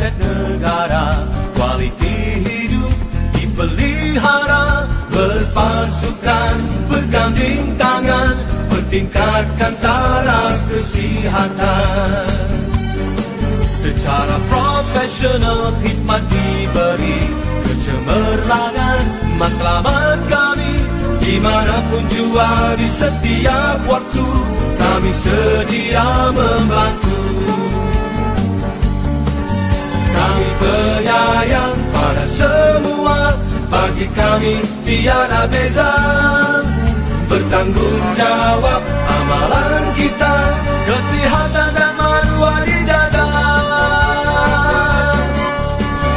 aset negara, kualiti hidup dipelihara, berpasukan, berganding tangan, bertingkatkan taraf kesihatan. Secara profesional khidmat diberi, kecemerlangan matlamat kami, dimanapun jua di setiap waktu, kami sedia membantu. Kami penyayang pada semua, bagi kami tiada beza. Bertanggung jawab amalan kita, kesihatan dan maruah dijaga.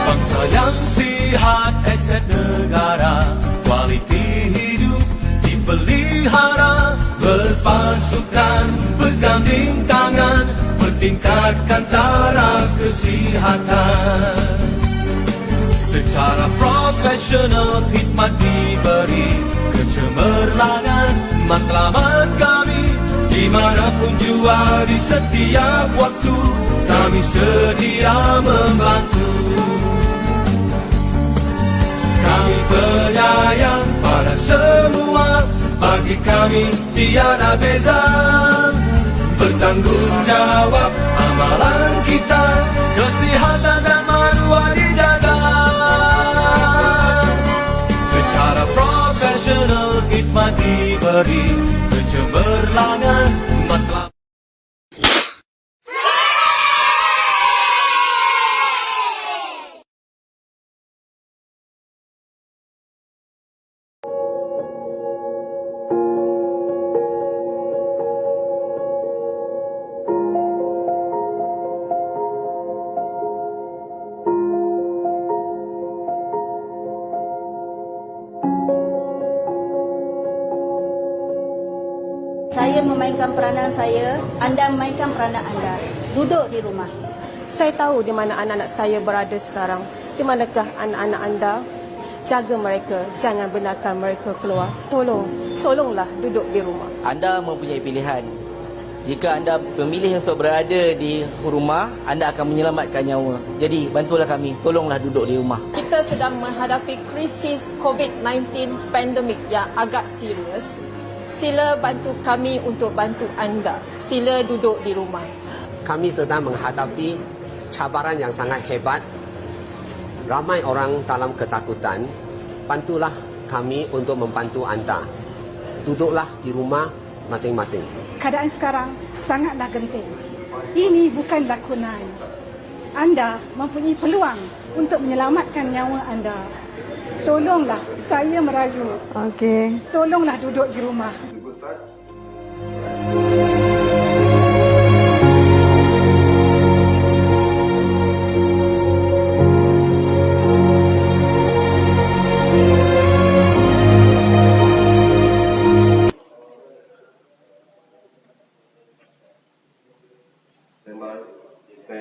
Bangsa yang sihat aset negara, kualiti hidup dipelihara, berpasukan, berganding tangan, bertingkatkan taraf kesihatan. Secara profesional khidmat diberi, kecemerlangan matlamat kami, dimanapun jua di setiap waktu, kami sedia membantu. Kami penyayang pada semua, bagi kami tiada beza. Bertanggung jawab amalan kita, kesihatan dan maruah dijaga. Secara profesional khidmat diberi, kecemerlangan matlamat. Saya memainkan peranan saya, anda memainkan peranan anda. Duduk di rumah. Saya tahu di mana anak-anak saya berada sekarang. Di manakah anak-anak anda? Jaga mereka, jangan benarkan mereka keluar. Tolonglah duduk di rumah. Anda mempunyai pilihan. Jika anda memilih untuk berada di rumah, anda akan menyelamatkan nyawa. Jadi bantulah kami, tolonglah duduk di rumah. Kita sedang menghadapi krisis COVID-19 pandemik yang agak serius. Sila bantu kami untuk bantu anda. Sila duduk di rumah. Kami sedang menghadapi cabaran yang sangat hebat. Ramai orang dalam ketakutan. Bantulah kami untuk membantu anda. Duduklah di rumah masing-masing. Keadaan sekarang sangatlah genting. Ini bukan lakonan. Anda mempunyai peluang untuk menyelamatkan nyawa anda. Tolonglah, saya merayu. Okey. Tolonglah duduk di rumah. Standby, 10,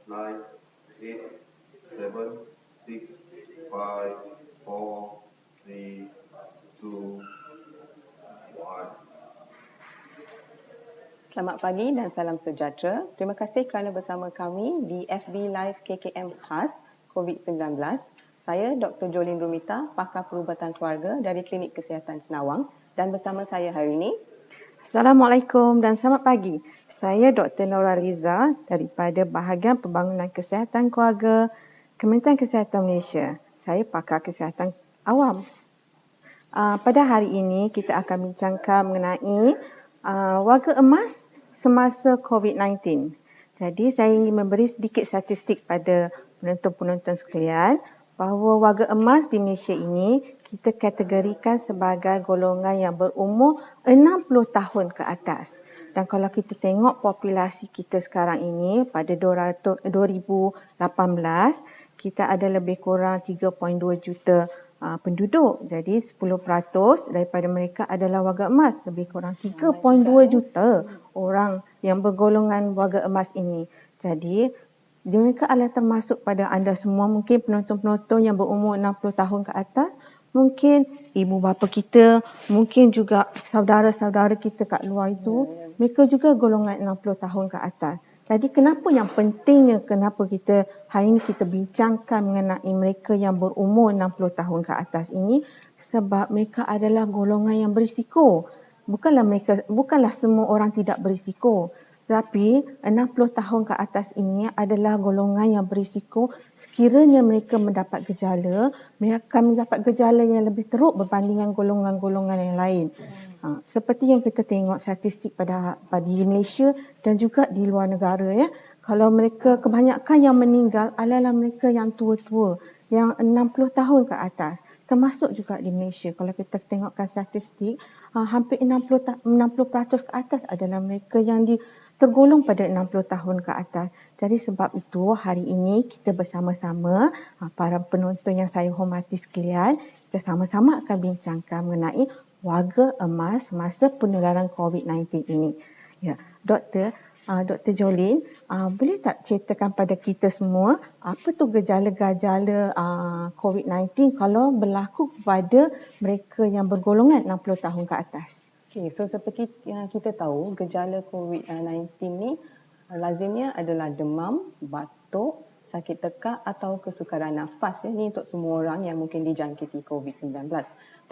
9, 8, 7, 6, 5, 4, 3, 2, 1. Selamat pagi dan salam sejahtera. Terima kasih kerana bersama kami di FB Live KKM khas COVID-19. Saya Dr. Jolin Rumita, pakar perubatan keluarga dari Klinik Kesihatan Senawang, dan bersama saya hari ini. Assalamualaikum dan selamat pagi. Saya Dr. Nora Liza daripada Bahagian Pembangunan Kesihatan Keluarga, Kementerian Kesihatan Malaysia. Saya pakar kesihatan awam. Pada hari ini kita akan bincangkan mengenai warga emas semasa COVID-19. Jadi saya ingin memberi sedikit statistik pada penonton-penonton sekalian bahawa warga emas di Malaysia ini kita kategorikan sebagai golongan yang berumur 60 tahun ke atas. Dan kalau kita tengok populasi kita sekarang ini pada 2018, kita ada lebih kurang 3.2 juta penduduk. Jadi 10% daripada mereka adalah warga emas. Lebih kurang 3.2 juta orang yang bergolongan warga emas ini. Jadi mereka adalah termasuk pada anda semua, mungkin penonton-penonton yang berumur 60 tahun ke atas, mungkin ibu bapa kita, mungkin juga saudara-saudara kita kat luar itu, mereka juga golongan 60 tahun ke atas. Jadi kenapa yang pentingnya, kenapa kita hari ini kita bincangkan mengenai mereka yang berumur 60 tahun ke atas ini, sebab mereka adalah golongan yang berisiko. Bukanlah semua orang tidak berisiko. Tapi 60 tahun ke atas ini adalah golongan yang berisiko. Sekiranya mereka mendapat gejala, mereka akan mendapat gejala yang lebih teruk berbandingkan golongan-golongan yang lain. Seperti yang kita tengok statistik pada di Malaysia dan juga di luar negara ya. Kalau mereka kebanyakan yang meninggal adalah mereka yang tua-tua, yang 60 tahun ke atas. Termasuk juga di Malaysia. Kalau kita tengokkan statistik, hampir 60% ke atas adalah mereka yang tergolong pada 60 tahun ke atas. Jadi sebab itu hari ini kita bersama-sama, para penonton yang saya hormati sekalian, kita sama-sama akan bincangkan mengenai warga emas masa penularan COVID-19 ini. Ya, Dr. Jolin, boleh tak ceritakan pada kita semua apa tu gejala-gejala COVID-19 kalau berlaku kepada mereka yang bergolongan 60 tahun ke atas? Okay, so seperti yang kita tahu, gejala COVID-19 ni lazimnya adalah demam, batuk, sakit tekak atau kesukaran nafas. Ini untuk semua orang yang mungkin dijangkiti COVID-19.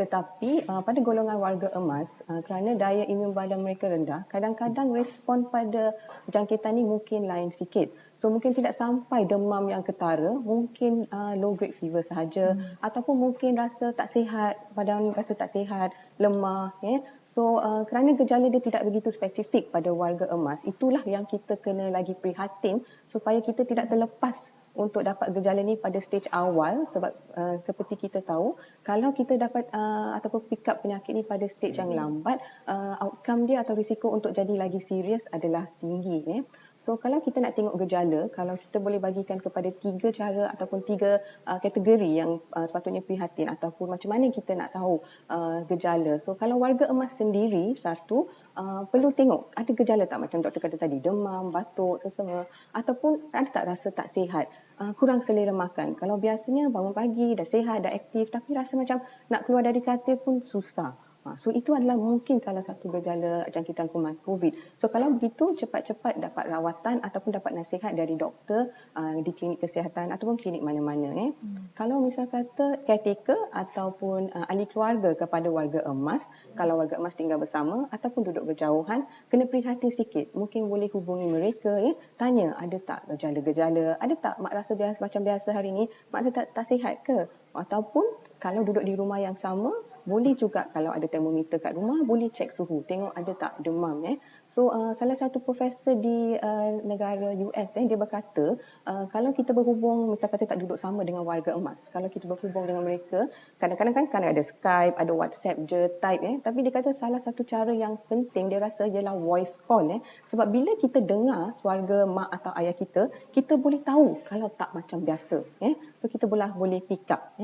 Tetapi pada golongan warga emas, kerana daya imun badan mereka rendah, kadang-kadang respon pada jangkitan ini mungkin lain sikit. So mungkin tidak sampai demam yang ketara, mungkin low grade fever sahaja ataupun mungkin rasa tak sihat, badan rasa tak sihat, lemah. So kerana gejala dia tidak begitu spesifik pada warga emas, itulah yang kita kena lagi prihatin supaya kita tidak terlepas untuk dapat gejala ni pada stage awal, sebab seperti kita tahu kalau kita dapat ataupun pick up penyakit ni pada stage yang lambat, outcome dia atau risiko untuk jadi lagi serius adalah tinggi. So kalau kita nak tengok gejala, kalau kita boleh bagikan kepada 3 cara ataupun 3 kategori yang sepatutnya prihatin ataupun macam mana kita nak tahu gejala. So kalau warga emas sendiri, satu, perlu tengok ada gejala tak macam doktor kata tadi, demam, batuk, sesama ataupun ada tak rasa tak sihat, kurang selera makan. Kalau biasanya bangun pagi dah sihat, dah aktif tapi rasa macam nak keluar dari katil pun susah. So itu adalah mungkin salah satu gejala jangkitan kuman COVID. So kalau begitu cepat-cepat dapat rawatan ataupun dapat nasihat dari doktor di klinik kesihatan ataupun klinik mana-mana. Kalau misal kata caretaker ataupun ahli keluarga kepada warga emas, kalau warga emas tinggal bersama ataupun duduk berjauhan, kena prihatin sikit. Mungkin boleh hubungi mereka, tanya ada tak gejala-gejala, ada tak mak rasa biasa macam biasa hari ni, mak rasa tak sihat ke? Ataupun kalau duduk di rumah yang sama, boleh juga kalau ada termometer kat rumah, boleh cek suhu, tengok ada tak demam. So salah satu profesor di negara US dia berkata, kalau kita berhubung, misal kata tak duduk sama dengan warga emas, kalau kita berhubung dengan mereka, kadang-kadang kan ada Skype, ada WhatsApp je, type. Tapi dia kata salah satu cara yang penting dia rasa ialah voice call. Sebab bila kita dengar suara mak atau ayah kita, kita boleh tahu kalau tak macam biasa. So kita boleh pick up.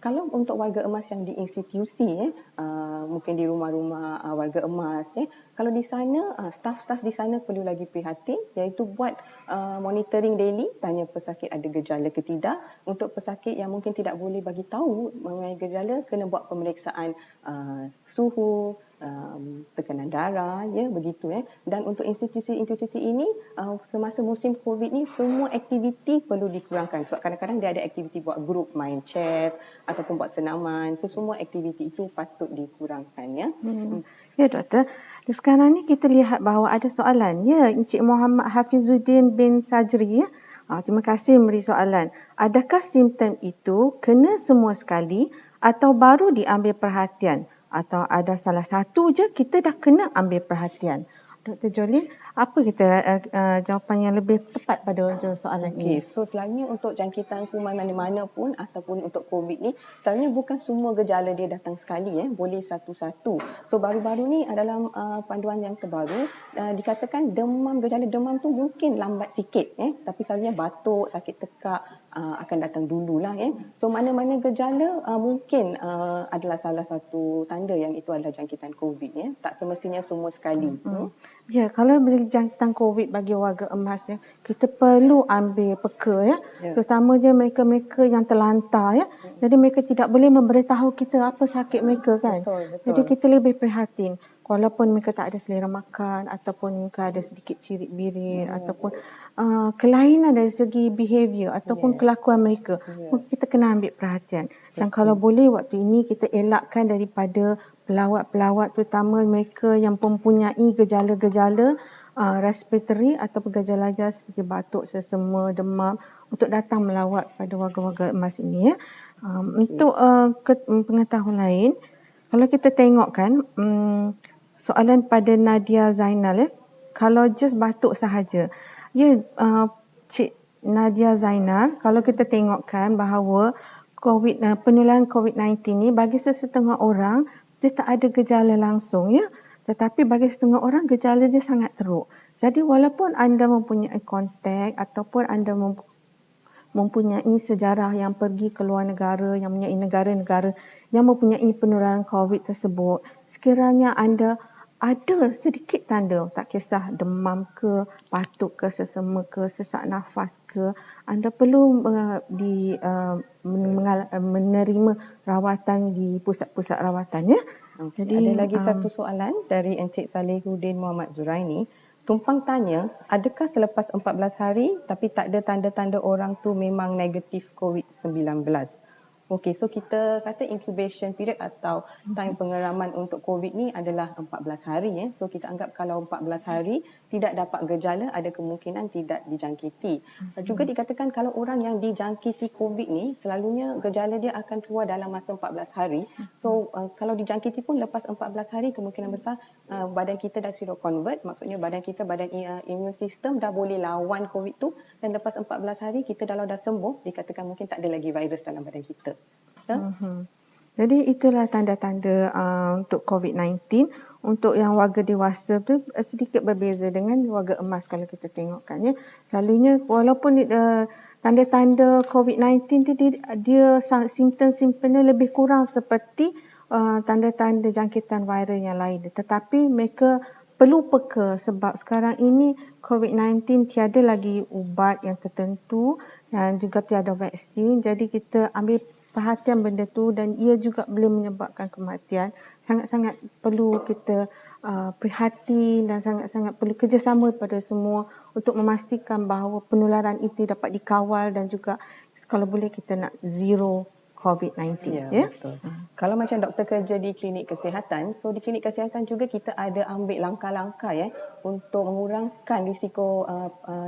Kalau untuk warga emas yang di institusi, mungkin di rumah-rumah warga emas, kalau di sana, staf-staf di sana perlu lagi prihatin, iaitu buat monitoring daily, tanya pesakit ada gejala ke tidak. Untuk pesakit yang mungkin tidak boleh bagi tahu mengenai gejala, kena buat pemeriksaan suhu, tekanan darah, begitu. Dan untuk institusi-institusi ini, semasa musim COVID ni, semua aktiviti perlu dikurangkan. Sebab kadang-kadang dia ada aktiviti buat grup, main chess ataupun buat senaman. So semua aktiviti itu patut dikurangkan. Ya doktor. Sekarang ni kita lihat bahawa ada soalan. Ya, Encik Muhammad Hafizuddin bin Sajri. Terima kasih memberi soalan. Adakah simptom itu kena semua sekali atau baru diambil perhatian? Atau ada salah satu je kita dah kena ambil perhatian? Dr. Jolin, apa kita jawapan yang lebih tepat pada soalan ini? So selalunya untuk jangkitan kuman mana-mana pun ataupun untuk COVID ni, selalunya bukan semua gejala dia datang sekali, boleh satu-satu. So baru-baru ni dalam panduan yang terbaru, dikatakan gejala demam tu mungkin lambat sikit, tapi selalunya batuk, sakit tekak akan datang dululah. So mana-mana gejala mungkin adalah salah satu tanda yang itu adalah jangkitan COVID. Tak semestinya semua sekali. Ya, kalau jangkitan COVID bagi warga emas, kita perlu ambil peka, terutamanya mereka-mereka yang terlantar. Jadi mereka tidak boleh memberitahu kita apa sakit mereka kan. Betul. Jadi kita lebih prihatin. walaupun mereka tak ada selera makan ataupun mereka ada sedikit cirit birit ataupun kelainan dari segi behavior ataupun kelakuan mereka, mungkin kita kena ambil perhatian. Dan kalau boleh waktu ini kita elakkan daripada pelawat-pelawat, terutama mereka yang mempunyai gejala-gejala respiratory ataupun gejala-gejala seperti batuk, sesama, demam, untuk datang melawat pada warga-warga emas ini ya. Untuk pengetahuan lain, kalau kita tengok kan, soalan pada Nadia Zainal ya, kalau just batuk sahaja, Cik Nadia Zainal, kalau kita tengokkan bahawa penularan COVID-19 ni bagi sesetengah orang dia tak ada gejala langsung ya, tetapi bagi setengah orang gejala dia sangat teruk. Jadi walaupun anda mempunyai kontak ataupun anda mempunyai sejarah yang pergi ke luar negara, yang mempunyai negara-negara yang mempunyai penularan COVID tersebut, sekiranya anda ada sedikit tanda, tak kisah demam ke, batuk ke, sesama ke, sesak nafas ke, anda perlu menerima rawatan di pusat-pusat rawatan ya. Jadi, ada lagi satu soalan dari Encik Salihuddin Muhammad Zuraini. Tumpang tanya, adakah selepas 14 hari tapi tak ada tanda-tanda orang tu memang negatif COVID-19? Okey, so kita kata incubation period atau time pengeraman untuk COVID ni adalah 14 hari ya. So kita anggap kalau 14 hari tidak dapat gejala, ada kemungkinan tidak dijangkiti. Juga dikatakan kalau orang yang dijangkiti COVID ni selalunya gejala dia akan keluar dalam masa 14 hari. So kalau dijangkiti pun lepas 14 hari kemungkinan besar badan kita dah seroconvert, maksudnya badan immune system dah boleh lawan COVID tu, dan lepas 14 hari kita kalau dah sembuh dikatakan mungkin tak ada lagi virus dalam badan kita. Jadi itulah tanda-tanda untuk COVID-19. Untuk yang warga dewasa tu sedikit berbeza dengan warga emas kalau kita tengokkan ya. Selalunya walaupun tanda-tanda COVID-19 tu dia simptom-simptomnya lebih kurang seperti tanda-tanda jangkitan viral yang lain, tetapi mereka perlu peka sebab sekarang ini COVID-19 tiada lagi ubat yang tertentu dan juga tiada vaksin, jadi kita ambil perhatian benda tu dan ia juga boleh menyebabkan kematian. Sangat-sangat perlu kita prihatin dan sangat-sangat perlu kerjasama pada semua untuk memastikan bahawa penularan itu dapat dikawal dan juga kalau boleh kita nak zero COVID-19 ya. Betul. Kalau macam doktor kerja di klinik kesihatan, so di klinik kesihatan juga kita ada ambil langkah-langkah ya untuk mengurangkan risiko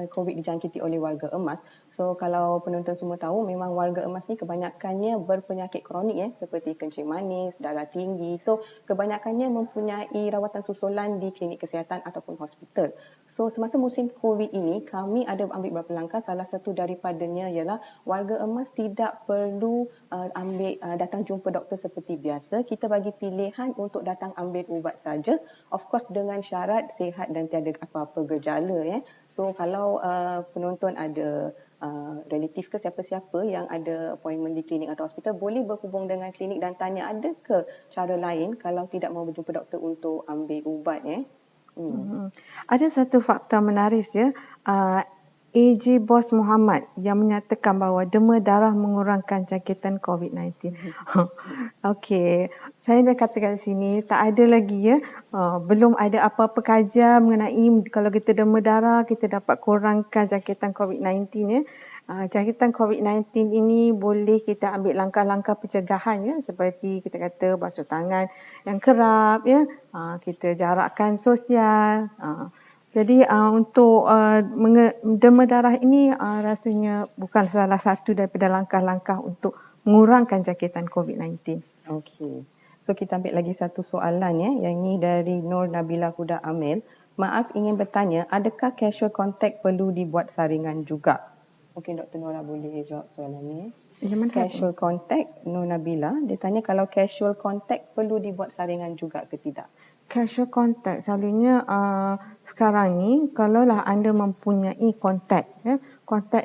COVID dijangkiti oleh warga emas. So kalau penonton semua tahu, memang warga emas ni kebanyakannya berpenyakit kronik ya, seperti kencing manis, darah tinggi. So kebanyakannya mempunyai rawatan susulan di klinik kesihatan ataupun hospital. So semasa musim COVID ini kami ada ambil beberapa langkah. Salah satu daripadanya ialah warga emas tidak perlu datang jumpa doktor seperti biasa. Kita bagi pilihan untuk datang ambil ubat saja. Of course dengan syarat sihat dan tiada apa-apa gejala ya. So kalau penonton ada relatif ke siapa-siapa yang ada appointment di klinik atau hospital, boleh berhubung dengan klinik dan tanya ada ke cara lain kalau tidak mahu berjumpa doktor untuk ambil ubat ya. Ada satu fakta menarik ya. AJ Bos Muhammad yang menyatakan bahawa derma darah mengurangkan jangkitan COVID-19. Okey, saya dah katakan sini tak ada lagi ya, belum ada apa-apa kajian mengenai kalau kita derma darah kita dapat kurangkan jangkitan COVID-19 ya. Jangkitan COVID-19 ini boleh kita ambil langkah-langkah pencegahan ya, seperti kita kata basuh tangan yang kerap ya, kita jarakkan sosial. Jadi untuk derma darah ini rasanya bukan salah satu daripada langkah-langkah untuk mengurangkan jangkitan COVID-19. Okey. So kita ambil lagi satu soalan ya, yang ini dari Nur Nabila Huda Amil. Maaf ingin bertanya, adakah casual contact perlu dibuat saringan juga? Mungkin Dr. Nora boleh jawab soalan ni. Casual contact, Nur Nabila, dia tanya kalau casual contact perlu dibuat saringan juga ke tidak? Casual contact selalunya sekarang ni kalaulah anda mempunyai kontak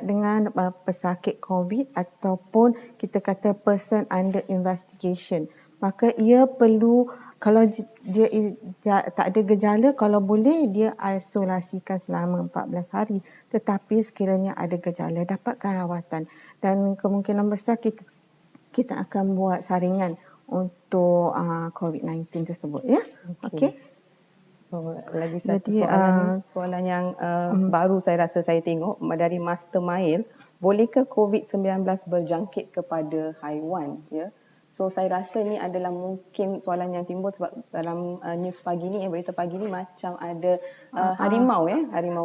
dengan pesakit COVID ataupun kita kata person under investigation, maka ia perlu, kalau dia tak ada gejala, kalau boleh dia isolasikan selama 14 hari, tetapi sekiranya ada gejala dapatkan rawatan dan kemungkinan besar kita akan buat saringan untuk COVID-19 tersebut ya. Okey. Lagi satu Jadi, soalan yang baru saya rasa saya tengok dari Master Mail, bolehkah COVID-19 berjangkit kepada haiwan? Ya. So saya rasa ini adalah mungkin soalan yang timbul sebab dalam news pagi ni, berita pagi ni macam ada harimau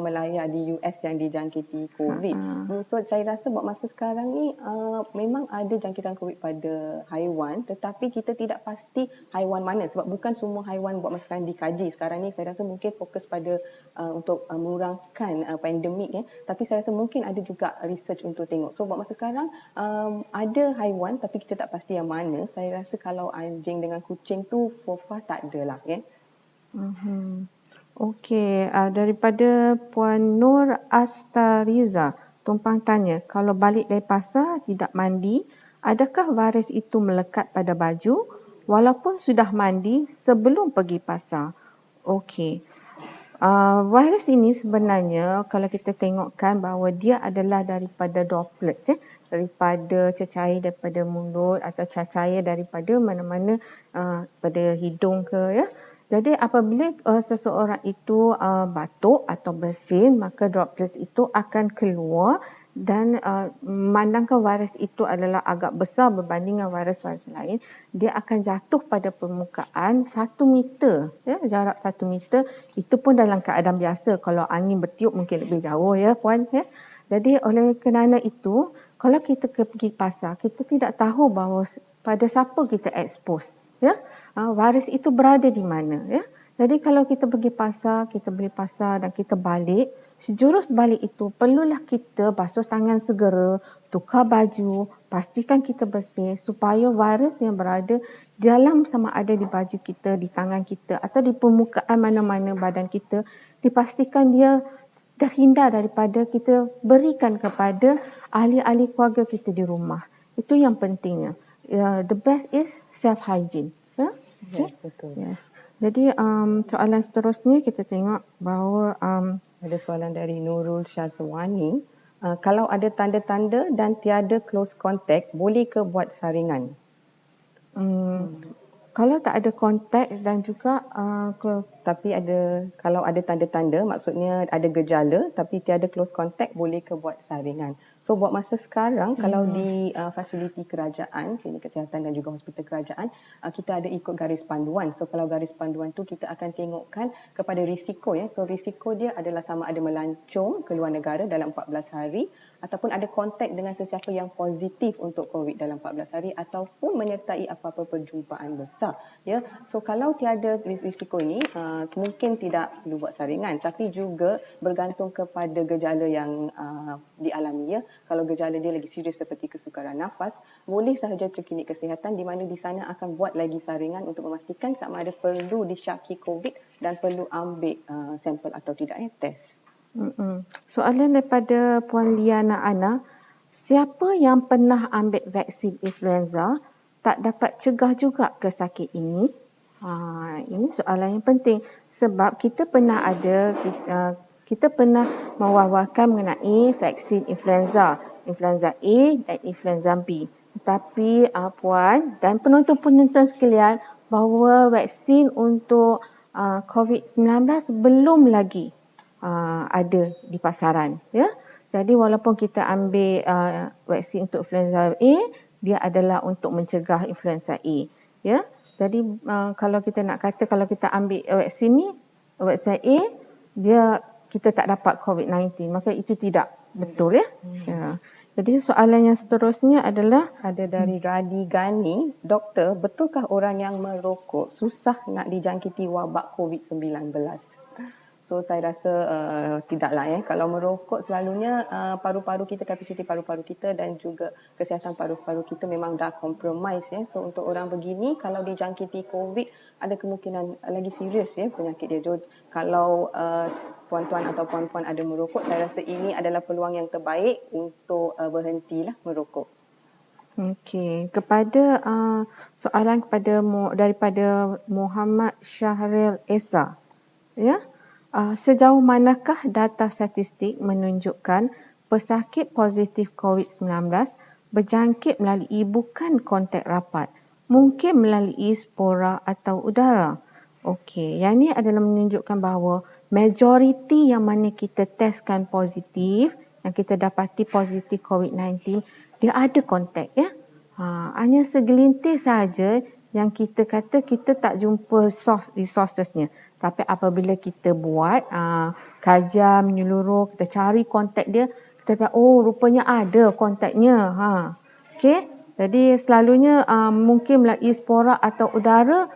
Malaya di US yang dijangkiti COVID. So saya rasa buat masa sekarang ni memang ada jangkitan COVID pada haiwan, tetapi kita tidak pasti haiwan mana sebab bukan semua haiwan buat masa sekarang dikaji. Sekarang ni saya rasa mungkin fokus pada untuk mengurangkan pandemik tapi saya rasa mungkin ada juga research untuk tengok. So buat masa sekarang ada haiwan tapi kita tak pasti yang mana. Saya rasa kalau anjing dengan kucing tu so far tak ada lah. Okey, daripada Puan Nur Astariza, tumpang tanya, kalau balik dari pasar tidak mandi, adakah virus itu melekat pada baju walaupun sudah mandi sebelum pergi pasar? Okey. Virus ini sebenarnya kalau kita tengokkan bahawa dia adalah daripada droplets, daripada cecair daripada mulut atau cecair daripada mana-mana pada hidung ke ya. Jadi apabila seseorang itu batuk atau bersin, maka droplets itu akan keluar dan memandangkan virus itu adalah agak besar berbanding dengan virus-virus lain, dia akan jatuh pada permukaan 1 meter, ya, jarak 1 meter, itu pun dalam keadaan biasa. Kalau angin bertiup mungkin lebih jauh ya Puan. Ya. Jadi oleh kerana itu, kalau kita pergi pasar, kita tidak tahu bahawa pada siapa kita expose. Ya. Virus itu berada di mana. Ya. Jadi kalau kita pergi pasar, kita beli pasar dan kita balik, sejurus balik itu perlulah kita basuh tangan segera, tukar baju, pastikan kita bersih supaya virus yang berada dalam sama ada di baju kita, di tangan kita atau di permukaan mana-mana badan kita, dipastikan dia terhindar daripada kita berikan kepada ahli-ahli keluarga kita di rumah. Itu yang pentingnya. The best is self-hygiene. Ya? Okay? Yes, betul. Yes. Jadi soalan seterusnya kita tengok bahawa ada soalan dari Nurul Syazwani. Kalau ada tanda-tanda dan tiada close contact, boleh ke buat saringan? Kalau tak ada kontak dan juga tapi kalau ada tanda-tanda, maksudnya ada gejala tapi tiada close contact, boleh ke buat saringan? So buat masa sekarang kalau di fasiliti kerajaan, klinik kesihatan dan juga hospital kerajaan, kita ada ikut garis panduan. So kalau garis panduan tu kita akan tengokkan kepada risiko ya. So risiko dia adalah sama ada melancong ke luar negara dalam 14 hari ataupun ada kontak dengan sesiapa yang positif untuk COVID dalam 14 hari ataupun menyertai apa-apa perjumpaan besar. Ya, so kalau tiada risiko ini, mungkin tidak perlu buat saringan, tapi juga bergantung kepada gejala yang dialami. Ya, kalau gejala dia lagi serius seperti kesukaran nafas, boleh sahaja ke klinik kesihatan di mana di sana akan buat lagi saringan untuk memastikan sama ada perlu disyaki COVID dan perlu ambil sampel atau tidak test. Soalan daripada Puan Liana Ana, siapa yang pernah ambil vaksin influenza tak dapat cegah juga ke sakit ini? Ini soalan yang penting sebab kita pernah kita pernah mewawarkan mengenai vaksin influenza A dan influenza B. Tetapi Puan dan penonton-penonton sekalian, bahawa vaksin untuk COVID-19 belum lagi ada di pasaran. Ya? Jadi walaupun kita ambil vaksin untuk influenza A, dia adalah untuk mencegah influenza A. Ya? Jadi kalau kita nak kata kalau kita ambil vaksin ni, vaksin A, kita tak dapat COVID-19, maka itu tidak betul ya. Ya. Jadi soalan yang seterusnya adalah ada dari Radi Gani, doktor, betulkah orang yang merokok susah nak dijangkiti wabak COVID-19? So saya rasa tidaklah ya. Kalau merokok selalunya paru-paru kita, kapasiti paru-paru kita dan juga kesihatan paru-paru kita memang dah compromise ya. So untuk orang begini kalau dijangkiti COVID ada kemungkinan lagi serius ya penyakit dia. Kalau tuan-tuan atau puan-puan ada merokok, saya rasa ini adalah peluang yang terbaik untuk berhentilah merokok. Okey, kepada soalan daripada Muhammad Syahril Esa. Ya. Sejauh manakah data statistik menunjukkan pesakit positif COVID-19 berjangkit melalui bukan kontak rapat, mungkin melalui spora atau udara? Okey, yang ni adalah menunjukkan bahawa majoriti yang mana kita testkan positif, yang kita dapati positif COVID-19, dia ada kontak ya. Hanya segelintir saja yang kita kata kita tak jumpa resourcesnya. Tapi apabila kita buat kajian menyeluruh, kita cari kontak dia, kita dapat rupanya ada kontaknya. Okey, jadi selalunya mungkin melalui spora atau udara,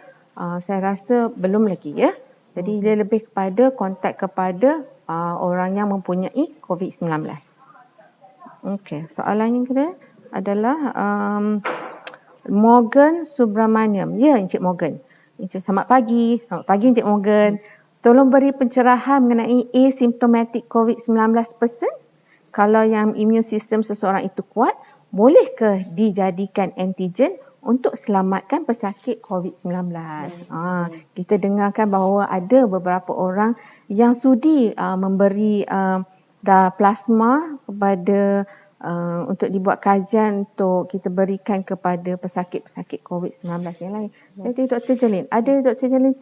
saya rasa belum lagi ya. Jadi dia lebih kepada kontak kepada orang yang mempunyai COVID-19. Okey, soalan yang kedua adalah Morgan Subramaniam. Ya, Encik Morgan. Selamat pagi. Selamat pagi Encik Morgan. Tolong beri pencerahan mengenai asymptomatic COVID-19 person. Kalau yang immune system seseorang itu kuat, bolehkah dijadikan antigen untuk selamatkan pesakit COVID-19? Kita dengarkan bahawa ada beberapa orang yang sudi memberi plasma kepada untuk dibuat kajian untuk kita berikan kepada pesakit-pesakit COVID-19 yang lain. Jadi Dr. Jolin, ada Dr. Jolin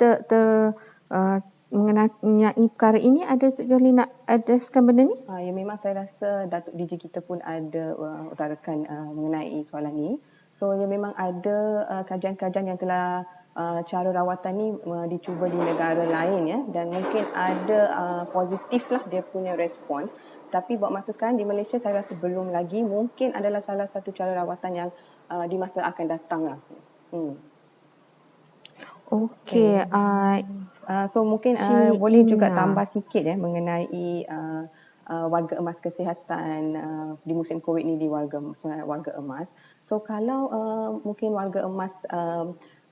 mengenai perkara ini, ada Dr. Jolin nak adreskan benda ni? Ya, memang saya rasa Datuk DJ kita pun ada utarakan mengenai soalan ni. So ya, memang ada kajian-kajian yang telah cara rawatan ni dicuba di negara lain ya, dan mungkin ada positif lah dia punya respons. Tapi buat masa sekarang di Malaysia saya rasa belum lagi. Mungkin adalah salah satu cara rawatan yang di masa akan datang lah. Okey. So mungkin boleh juga tambah sikit mengenai warga emas kesihatan di musim COVID ni di warga emas. So kalau mungkin warga emas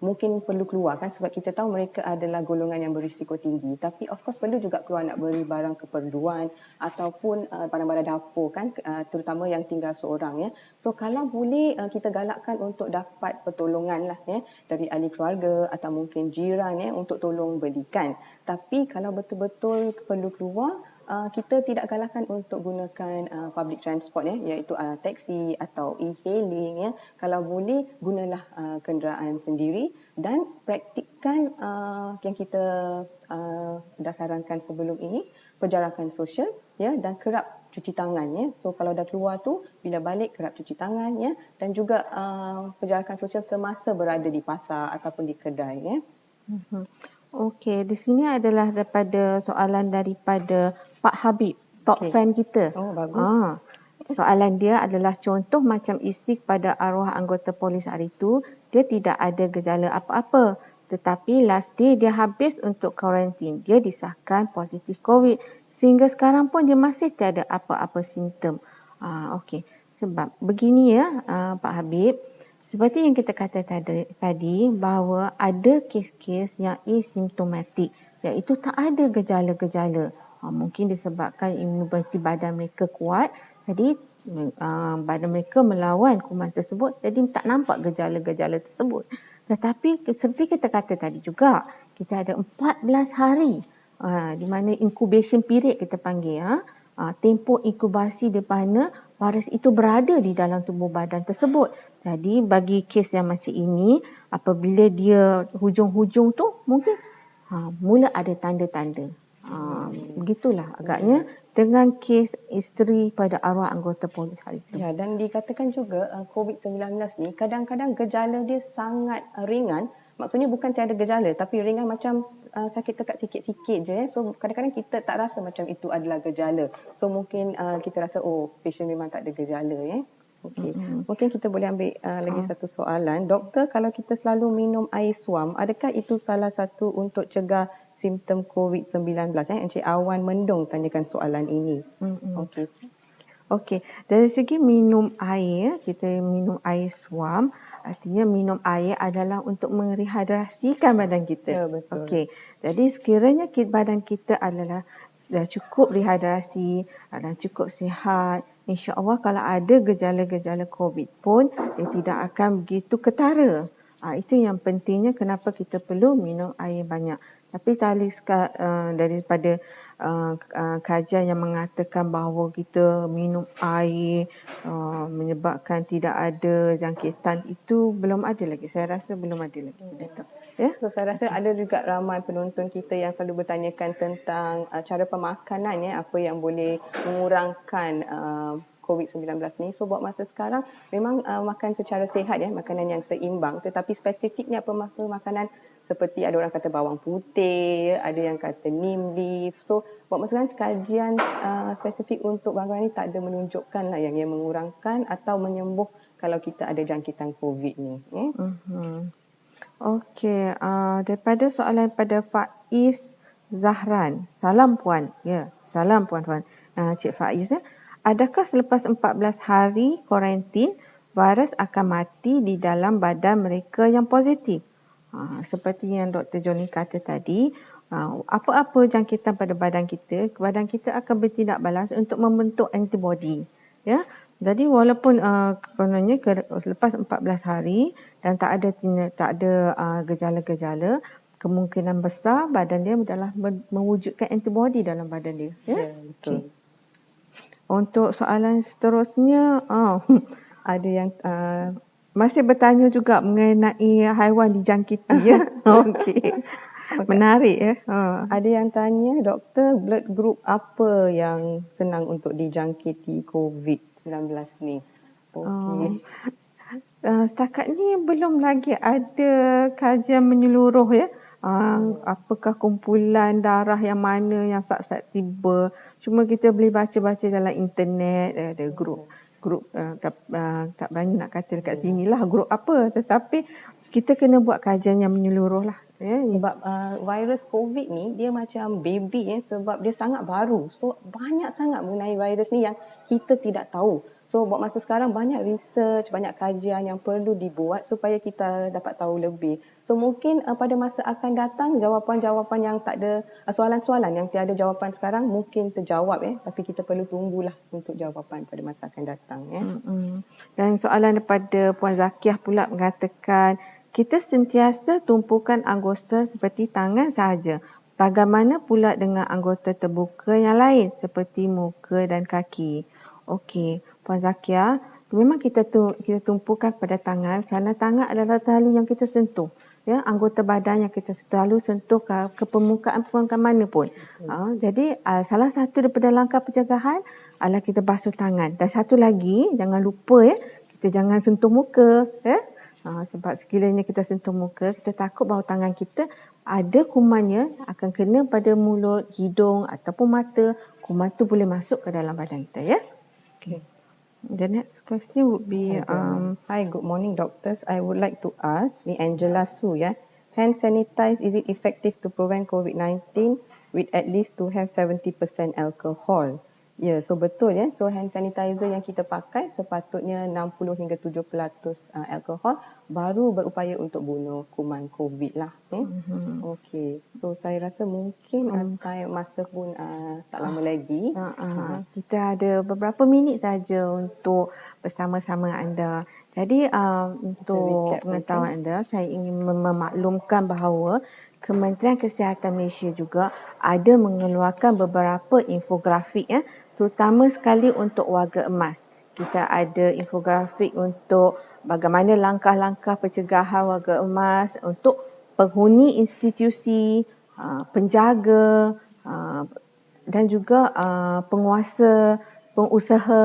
mungkin perlu keluar kan, sebab kita tahu mereka adalah golongan yang berisiko tinggi. Tapi of course perlu juga keluar nak beli barang keperluan ataupun barang-barang dapur kan, terutama yang tinggal seorang ya. So kalau boleh kita galakkan untuk dapat pertolongan lah ya dari ahli keluarga atau mungkin jiran ya untuk tolong belikan. Tapi kalau betul-betul perlu keluar, kita tidak galakkan untuk gunakan public transport ya, iaitu taksi atau e-hailing ya. Kalau boleh gunalah kenderaan sendiri dan praktikkan yang kita dah sarankan sebelum ini, perjalanan sosial ya, dan kerap cuci tangan ya. So kalau dah keluar tu, bila balik kerap cuci tangan ya, dan juga perjalanan sosial semasa berada di pasar ataupun di kedai ya. Okey, di sini adalah daripada soalan daripada Pak Habib, top fan kita. Oh, bagus. Soalan dia adalah contoh macam isi kepada arwah anggota polis hari itu, dia tidak ada gejala apa-apa. Tetapi last day dia habis untuk kuarantin. Dia disahkan positif COVID. Sehingga sekarang pun dia masih tiada apa-apa simptom. Okey, sebab begini ya Pak Habib. Seperti yang kita kata tadi bahawa ada kes-kes yang asimptomatik, iaitu tak ada gejala-gejala. Mungkin disebabkan imuniti badan mereka kuat, jadi badan mereka melawan kuman tersebut, jadi tak nampak gejala-gejala tersebut. Tetapi seperti kita kata tadi juga, kita ada 14 hari di mana incubation period kita panggil, tempoh inkubasi di mana virus itu berada di dalam tubuh badan tersebut. Jadi bagi kes yang macam ini, apabila dia hujung-hujung tu mungkin mula ada tanda-tanda. Begitulah agaknya dengan kes isteri pada arwah anggota polis hari itu. Ya, dan dikatakan juga COVID-19 ni kadang-kadang gejala dia sangat ringan. Maksudnya bukan tiada gejala, tapi ringan macam sakit tekak sikit-sikit je. So kadang-kadang kita tak rasa macam itu adalah gejala. So mungkin kita rasa patient memang tak ada gejala ya. Okey. Mungkin kita boleh ambil lagi satu soalan. Doktor, kalau kita selalu minum air suam, adakah itu salah satu untuk cegah simptom COVID-19? Encik Awan Mendong tanyakan soalan ini. Okey. Okey, dari segi minum air, kita minum air suam, artinya minum air adalah untuk merehidrasikan badan kita. Ya, betul. Okey, jadi sekiranya badan kita adalah dah cukup rehidrasi, dan cukup sihat, insya-Allah kalau ada gejala-gejala COVID pun dia tidak akan begitu ketara. Itu yang pentingnya kenapa kita perlu minum air banyak. Tapi daripada kajian yang mengatakan bahawa kita minum air menyebabkan tidak ada jangkitan, itu belum ada lagi. Saya rasa belum ada lagi. Ya. So saya rasa ada juga ramai penonton kita yang selalu bertanyakan tentang cara pemakanan ya, apa yang boleh mengurangkan COVID-19 ni. So buat masa sekarang memang makan secara sihat ya, makanan yang seimbang, tetapi spesifiknya apa makanan seperti ada orang kata bawang putih, ada yang kata neem leaf. So buat masa sekarang kajian spesifik untuk bahan-bahan ni tak ada menunjukkan lah yang mengurangkan atau menyembuh kalau kita ada jangkitan COVID ni. Okey, daripada soalan pada Faiz Zahran. Salam Puan. Ya, salam Puan-Puan. Cik Faiz, adakah selepas 14 hari kuarantin, virus akan mati di dalam badan mereka yang positif? Seperti yang Dr. Jolin kata tadi, apa-apa jangkitan pada badan kita akan bertindak balas untuk membentuk antibody. Ya. Jadi walaupun lepas 14 hari dan tak ada gejala-gejala, kemungkinan besar badan dia adalah mewujudkan antibody dalam badan dia. Ya, betul. Okay. Untuk soalan seterusnya, ada yang masih bertanya juga mengenai haiwan dijangkiti ya. Okey. Menarik ya. Ada yang tanya, doktor, blood group apa yang senang untuk dijangkiti COVID-19 ni? Okey. Setakat ni belum lagi ada kajian menyeluruh ya. Apakah kumpulan darah yang mana yang susceptible. Cuma kita boleh baca-baca dalam internet, ada grup tak berani nak kata dekat sinilah grup apa, tetapi kita kena buat kajian yang menyeluruh lah. Ya. Sebab virus COVID ni dia macam baby ya, sebab dia sangat baru. So banyak sangat mengenai virus ni yang kita tidak tahu. So buat masa sekarang banyak research, banyak kajian yang perlu dibuat supaya kita dapat tahu lebih. So mungkin pada masa akan datang jawapan-jawapan yang tak ada, soalan-soalan yang tiada jawapan sekarang mungkin terjawab ya, tapi kita perlu tunggulah untuk jawapan pada masa akan datang ya. Dan soalan daripada Puan Zakiah pula mengatakan, kita sentiasa tumpukan anggota seperti tangan sahaja. Bagaimana pula dengan anggota terbuka yang lain seperti muka dan kaki? Okey, Puan Zakiah, memang kita tumpukan pada tangan kerana tangan adalah selalu yang kita sentuh. Ya, anggota badan yang kita selalu sentuh ke permukaan mana pun. Jadi salah satu daripada langkah pencegahan adalah kita basuh tangan. Dan satu lagi, jangan lupa ya, kita jangan sentuh muka ya. Sebab sekiranya kita sentuh muka, kita takut bahawa tangan kita ada kumannya akan kena pada mulut, hidung ataupun mata. Kuman tu boleh masuk ke dalam badan kita ya. Okay. The next question would be Hi, good morning doctors. I would like to ask, ni Angela Su ya. Hand sanitize, is it effective to prevent COVID-19 with at least to have 70% alcohol? Ya, so betul ya. So hand sanitizer yang kita pakai sepatutnya 60 hingga 70% alkohol baru berupaya untuk bunuh kuman COVID lah. Okey, so saya rasa mungkin time masa pun tak lama lagi. Kita ada beberapa minit saja untuk bersama-sama anda. Jadi untuk pengetahuan anda, saya ingin memaklumkan bahawa Kementerian Kesihatan Malaysia juga ada mengeluarkan beberapa infografik ya, terutama sekali untuk warga emas. Kita ada infografik untuk bagaimana langkah-langkah pencegahan warga emas untuk penghuni institusi, penjaga dan juga penguasa, pengusaha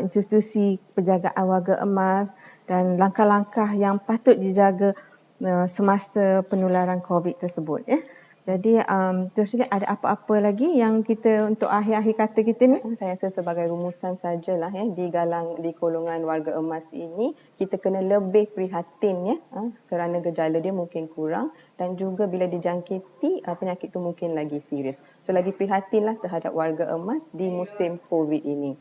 institusi penjagaan warga emas dan langkah-langkah yang patut dijaga semasa penularan COVID tersebut ya. Jadi terus ada apa-apa lagi yang kita untuk akhir-akhir kata kita ni? Saya rasa sebagai rumusan sajalah ya, di golongan warga emas ini kita kena lebih prihatin ya, kerana gejala dia mungkin kurang dan juga bila dijangkiti penyakit itu mungkin lagi serius. So lagi prihatinlah terhadap warga emas di musim COVID ini.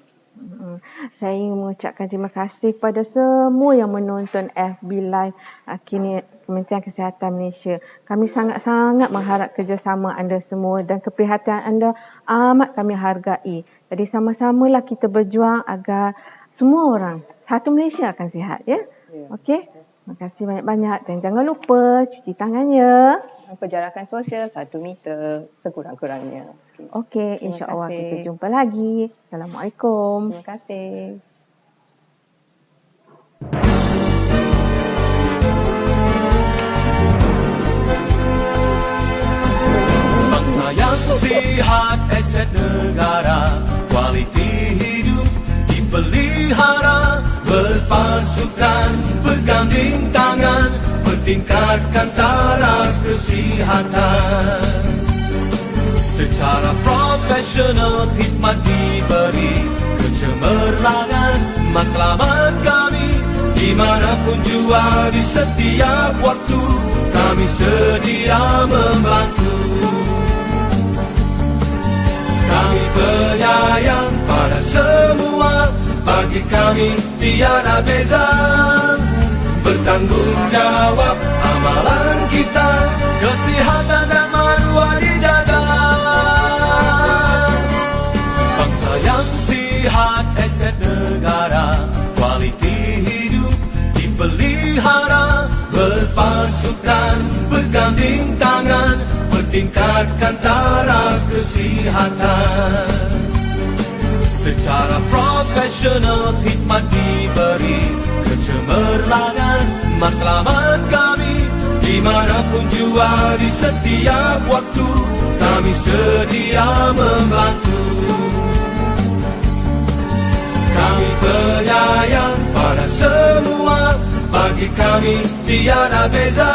Saya ingin mengucapkan terima kasih kepada semua yang menonton FB Live kini Kementerian Kesihatan Malaysia. Kami sangat-sangat mengharap kerjasama anda semua dan keprihatinan anda amat kami hargai. Jadi sama-samalah kita berjuang agar semua orang satu Malaysia akan sihat ya. Okey. Terima kasih banyak-banyak dan jangan lupa cuci tangannya. Penjarakan sosial 1 meter sekurang-kurangnya. Okey, insya-Allah kita jumpa lagi. Assalamualaikum. Terima kasih. aset negara. Kualiti hidup dipelihara, berpasukan, berganding tangan, bertingkatkan taraf kesihatan. Secara profesional khidmat diberi, kecemerlangan matlamat kami. Dimanapun jua di setiap waktu, kami sedia membantu. Kami penyayang pada semua, bagi kami tiada beza. Bertanggung jawab amalan kita, kesihatan dan maruah dijaga. Bangsa yang sihat aset negara, kualiti hidup dipelihara, berpasukan, berganding tangan, bertingkatkan taraf kesihatan. Secara profesional khidmat diberi, kecemerlangan matlamat kami. Dimanapun jua di setiap waktu, kami sedia membantu. Kami penyayang pada semua, bagi kami tiada beza.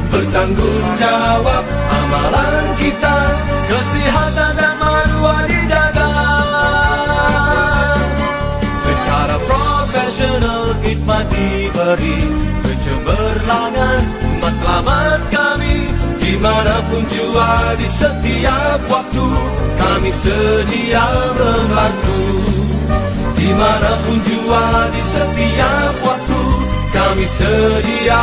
Bertanggung jawab amalan kita, kesihatan dan maruah dijaga. Secara profesional khidmat diberi, kecemerlangan matlamat kami. Dimanapun jua di setiap waktu, kami sedia membantu. Dimanapun jua di setiap waktu, kami sedia